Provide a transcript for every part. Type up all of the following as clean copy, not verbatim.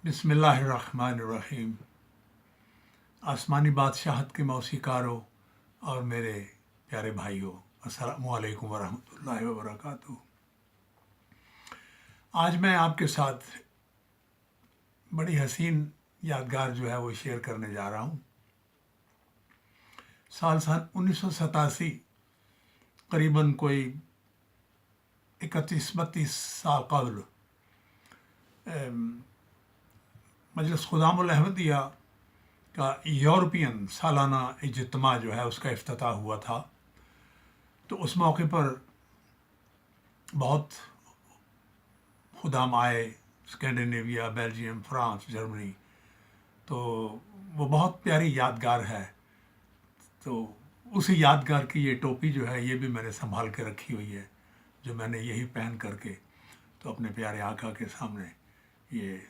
बिस्मिल्लाहिर्रहमानिर्रहीम। आसमानी बादशाहत के मौसीकारों और मेरे प्यारे भाइयों, अस्सलामु अलैकुम वरहमतुल्लाहि वबरकातुहू। आज मैं आपके साथ बड़ी हसीन यादगार जो है वो शेयर करने जा रहा हूँ। सन 1987, करीबन कोई 31-32 साल कबल मजलिस खुदामुल अहमदिया का यूरोपियन सालाना इज्तिमा जो है उसका इफ्तिताह हुआ था। तो उस मौके पर बहुत खुदाम आए, स्कैंडिनेविया, बेल्जियम, फ्रांस, जर्मनी। तो वो बहुत प्यारी यादगार है। तो उसी यादगार की ये टोपी जो है ये भी मैंने संभाल के रखी हुई है, जो मैंने यही पहन करके तो अपने प्यारे आका के सामने ये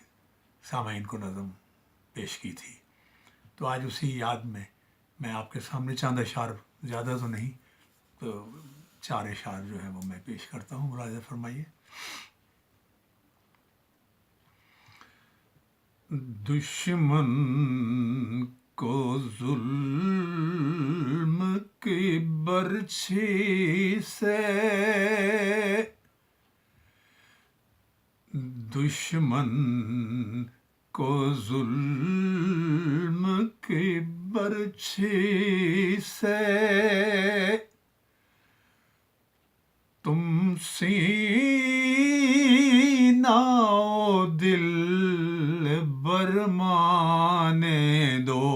सामाईन को नज़म पेश की थी। तो आज उसी याद में मैं आपके सामने चंद अशार, ज़्यादा तो नहीं, तो 4 अशार जो है वो मैं पेश करता हूँ। मुलाज़ा फरमाइए। दुश्मन को जुल्म की बर्छी से, दुश्मन को जुल्म की बर्छी से तुम सीना ओ दिल बरमाने दो।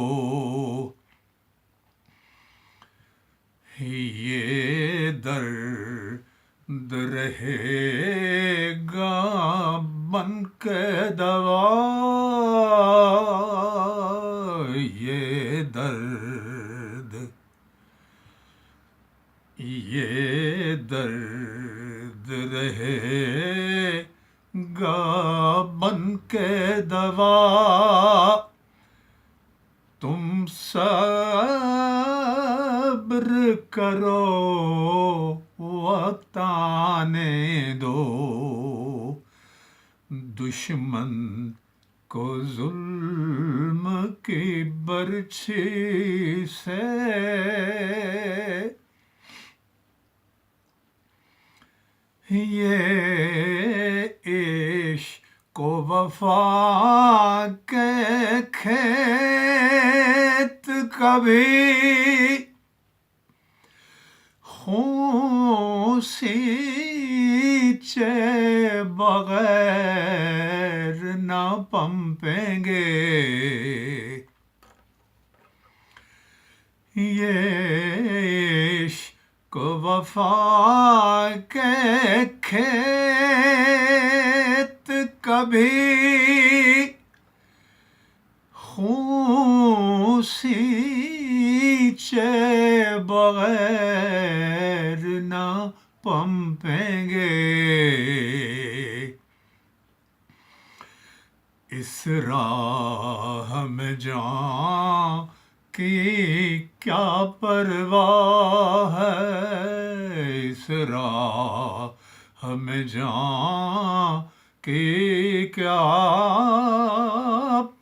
ये दर्द रहेगा बन के दवा, ये दर्द रहेगा बन के दवा। तुम सब्र करो वक्त आने दो। दुश्मन को जुल्म की बर्छी से ये इश्क को वफा के खेत कभी खून सींचे बगैर न पंपेंगे। ये इश्क वफा के खेत कभी खून सींचे बगैर न पंपेंगे। इस राह में जान की क्या परवाह है, इस राह में जान की क्या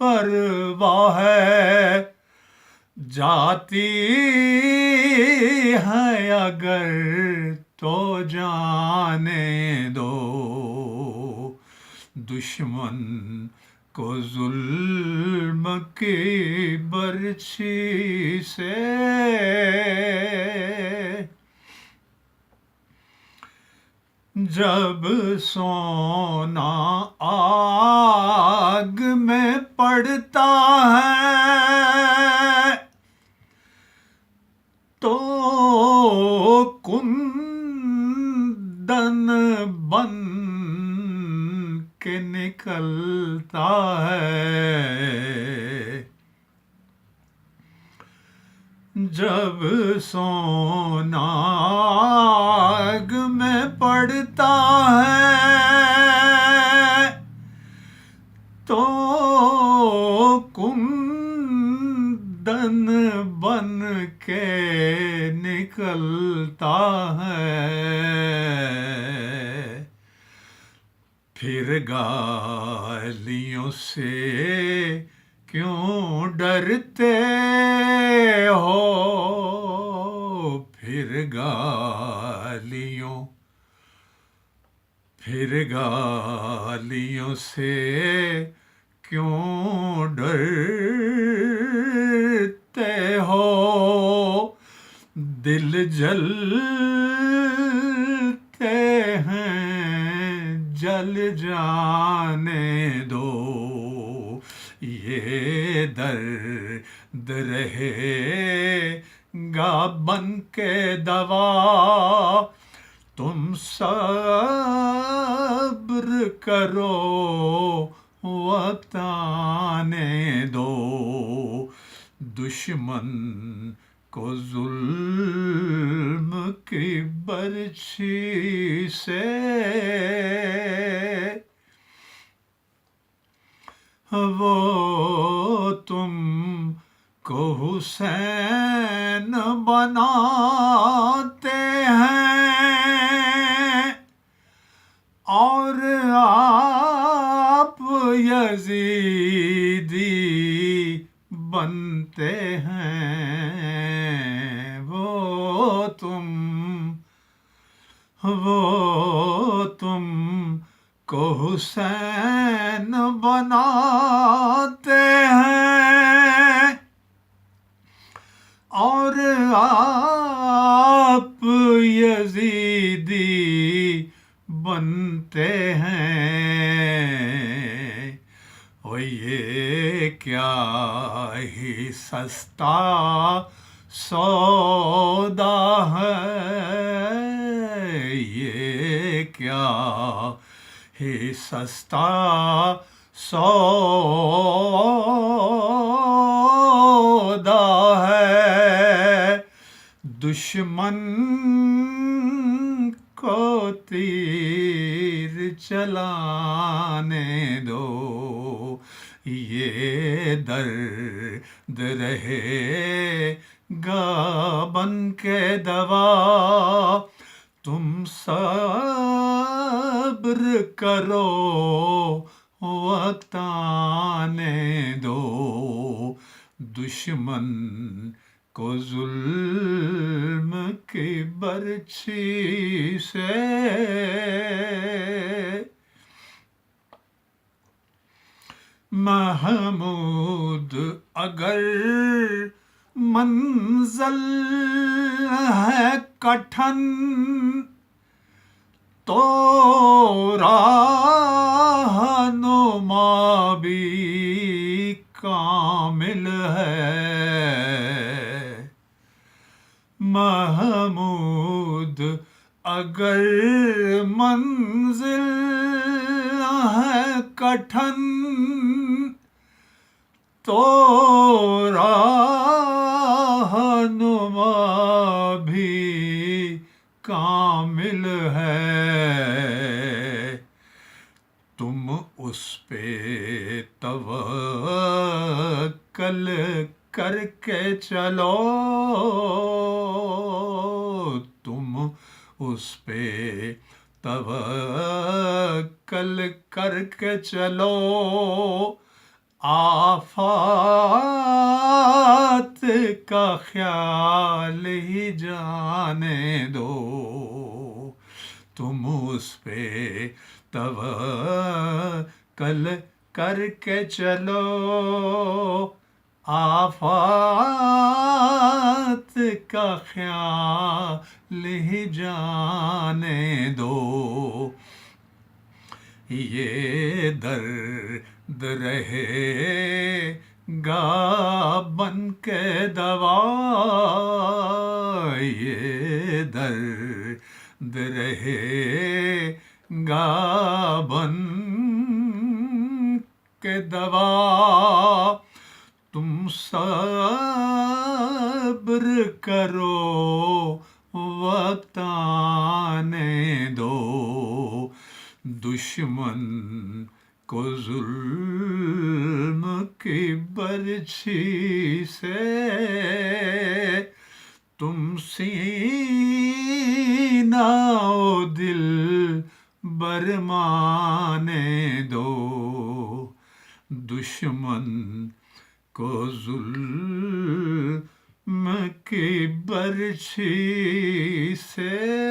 परवाह है। जाती है अगर तो जाने दो। दुश्मन को जुल्म की बर्छी से जब सोना आग में पड़ता है तो कुंदन बन के निकलता है। जब सोना आग में पड़ता है तो कुंदन बन के निकलता है। پھر گالیوں سے کیوں ڈرتے ہو، پھر گالیوں سے کیوں ڈرتے ہو، دل جلتے ہیں جل جانے دو، یہ درد رہے گا بن کے دوا، تم صبر کرو وقت آنے دو، دشمن کو ظلم کی برچھی سے وہ تم کو حسین بناتے ہیں، اور آپ یزیدی بنتے ہیں، وہ تم کو حسین بناتے ہیں، اور آپ یزیدی بنتے ہیں، اور یہ کیا ہی سستا سودا ہے، یہ کیا ہی سستا سودا ہے، دشمن کو تیر چلانے دو، یہ درد رہے گا بن کے دوا، تم صبر کرو وقت آنے دو، دشمن کو ظلم کی برچھی سے محمود اگر منزل ہے کٹھن تو رہنما بھی کامل ہے، محمود اگر منزل ہے کٹھن تو رہنما بھی کامل ہے، تم اس پہ توکل کر کے چلو، تم اس پہ توکل کر کے چلو، آفات کا خیال ہی جانے دو، تم اس پہ توکل کر کے چلو، آفات کا خیال ہی جانے دو، یہ درد رہے گا بن کے دوا، یہ درد رہے گا بن کے دوا، تم صبر کرو وقت آنے دو، دشمن کو ظلم کی برچھی سے تم سینہ و دل برمانے دو دشمن کو ظلم کی برچھی سے